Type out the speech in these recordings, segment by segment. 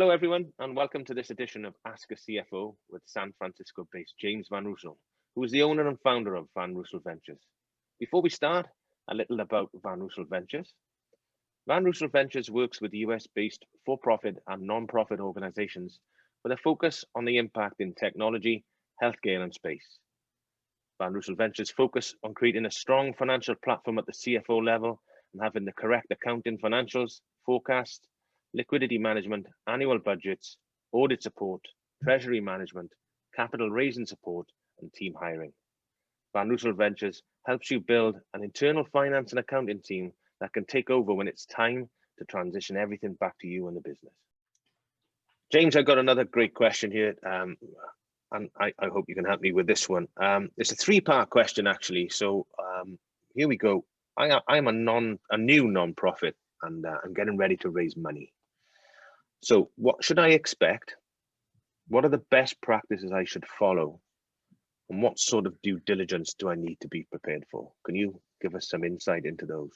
Hello, everyone, and welcome to this edition of Ask a CFO with San Francisco-based James Vanreusel, who is the owner and founder of Vanreusel Ventures. Before we start, a little about Vanreusel Ventures. Vanreusel Ventures works with US-based for-profit and non-profit organizations with a focus on the impact in technology, healthcare, and space. Vanreusel Ventures focus on creating a strong financial platform at the CFO level and having the correct accounting financials, forecast, liquidity management, annual budgets, audit support, treasury management, capital raising support, and team hiring. Vanreusel Ventures helps you build an internal finance and accounting team that can take over when it's time to transition everything back to you and the business. James, I've got another great question here, and I hope you can help me with this one. It's a three-part question, actually. So here we go. I'm a new non-profit, and I'm getting ready to raise money. So what should I expect? What are the best practices I should follow? And what sort of due diligence do I need to be prepared for? Can you give us some insight into those?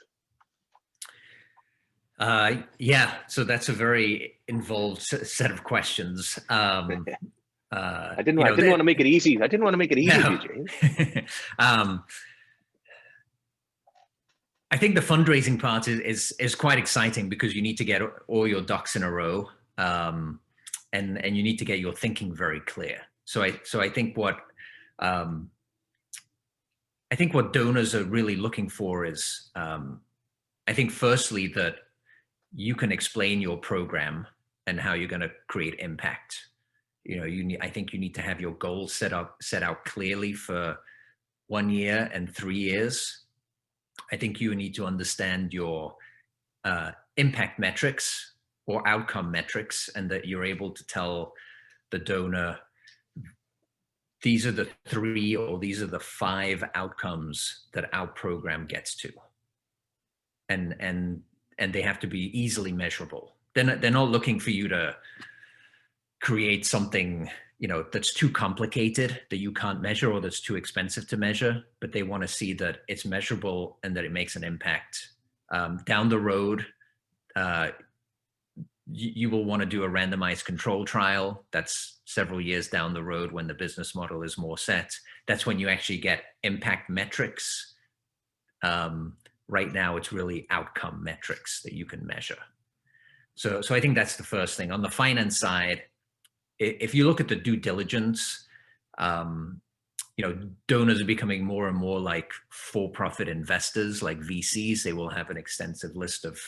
Yeah, so that's a very involved set of questions. I didn't want to make it easy. I didn't want to make it easy for you, James. I think the fundraising part is quite exciting because you need to get all your ducks in a row, and you need to get your thinking very clear. So I think what donors are really looking for is, I think firstly that you can explain your program and how you're going to create impact. I think you need to have your goals set out clearly for 1 year and 3 years. I think you need to understand your impact metrics or outcome metrics, and that you're able to tell the donor, these are the 3 or these are the 5 outcomes that our program gets to. And they have to be easily measurable. They're not looking for you to create something that's too complicated that you can't measure or that's too expensive to measure, but they want to see that it's measurable and that it makes an impact. Down the road, you will want to do a randomized control trial. That's several years down the road when the business model is more set. That's when you actually get impact metrics. Right now, it's really outcome metrics that you can measure. So I think that's the first thing. On the finance side, if you look at the due diligence, donors are becoming more and more like for-profit investors, like VCs. They will have an extensive list of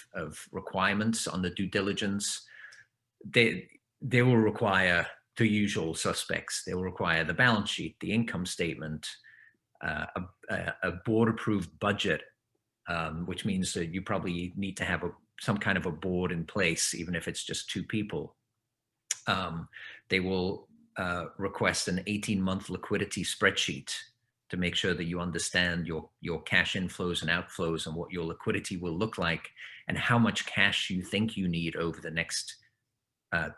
requirements on the due diligence. They will require the usual suspects. They will require the balance sheet, the income statement, a board-approved budget, which means that you probably need to have some kind of a board in place, even if it's just 2 people. They will request an 18-month liquidity spreadsheet to make sure that you understand your cash inflows and outflows and what your liquidity will look like and how much cash you think you need over the next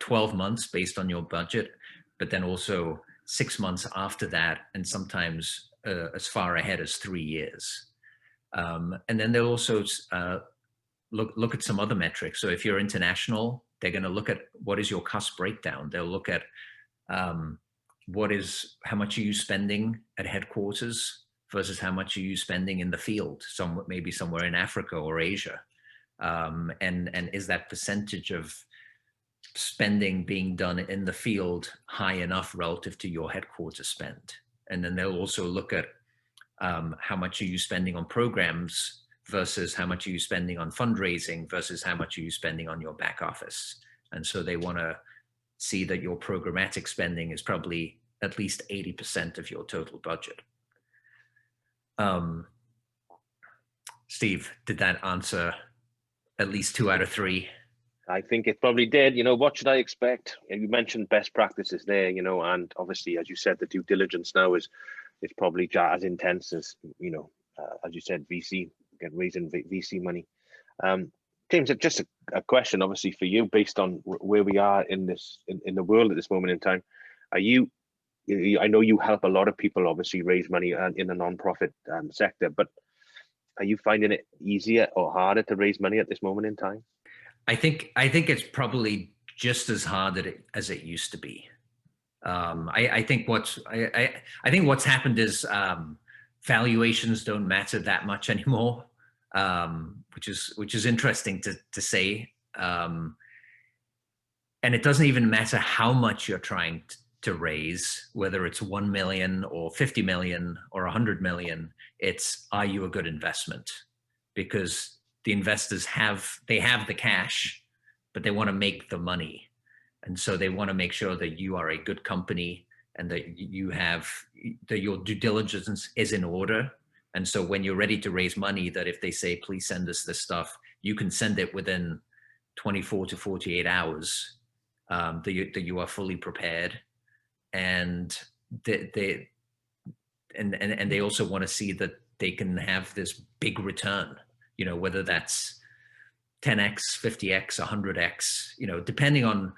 12 months based on your budget, but then also 6 months after that, and sometimes as far ahead as 3 years. And then they'll also look at some other metrics. So if you're international, they're going to look at what is your cost breakdown. They'll look at how much are you spending at headquarters versus how much are you spending in the field, maybe somewhere in Africa or Asia. And is that percentage of spending being done in the field high enough relative to your headquarters spend? And then they'll also look at how much are you spending on programs versus how much are you spending on fundraising versus how much are you spending on your back office. And so they want to see that your programmatic spending is probably at least 80% of your total budget. Steve, did that answer at least 2 out of 3? I think it probably did. What should I expect? You mentioned best practices there, and obviously, as you said, the due diligence now is probably as intense as, as you said, raising VC money. James, just a question, obviously, for you, based on where we are in the world at this moment in time. I know you help a lot of people, obviously, raise money in the nonprofit sector, but are you finding it easier or harder to raise money at this moment in time? I think it's probably just as hard as it used to be. I think what's happened is valuations don't matter that much anymore, which is interesting to say. And it doesn't even matter how much you're trying to raise, whether it's 1 million or 50 million or 100 million. It's, are you a good investment? Because the investors have the cash, but they want to make the money. And so they want to make sure that you are a good company and that your due diligence is in order. And so when you're ready to raise money, that if they say, please send us this stuff, you can send it within 24 to 48 hours, that you are fully prepared. And they also want to see that they can have this big return, whether that's 10x, 50x, 100x, depending on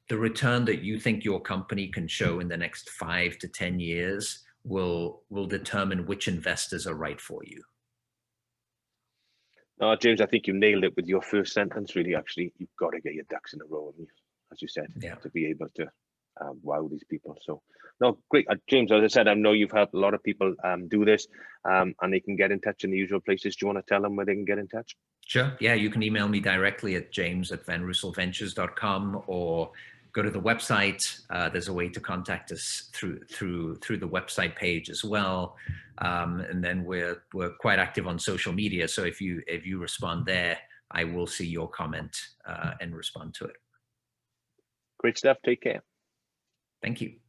the return that you think your company can show in the next 5 to 10 years will determine which investors are right for you. No, James, I think you nailed it with your first sentence, really. Actually, you've got to get your ducks in a row, as you said, to be able to wow these people. So, no, great. James, as I said, I know you've helped a lot of people do this, and they can get in touch in the usual places. Do you want to tell them where they can get in touch? Sure. Yeah, you can email me directly at james@vanreuselventures.com, or go to the website. There's a way to contact us through the website page as well. And then we're quite active on social media. So if you respond there, I will see your comment and respond to it. Great stuff. Take care. Thank you.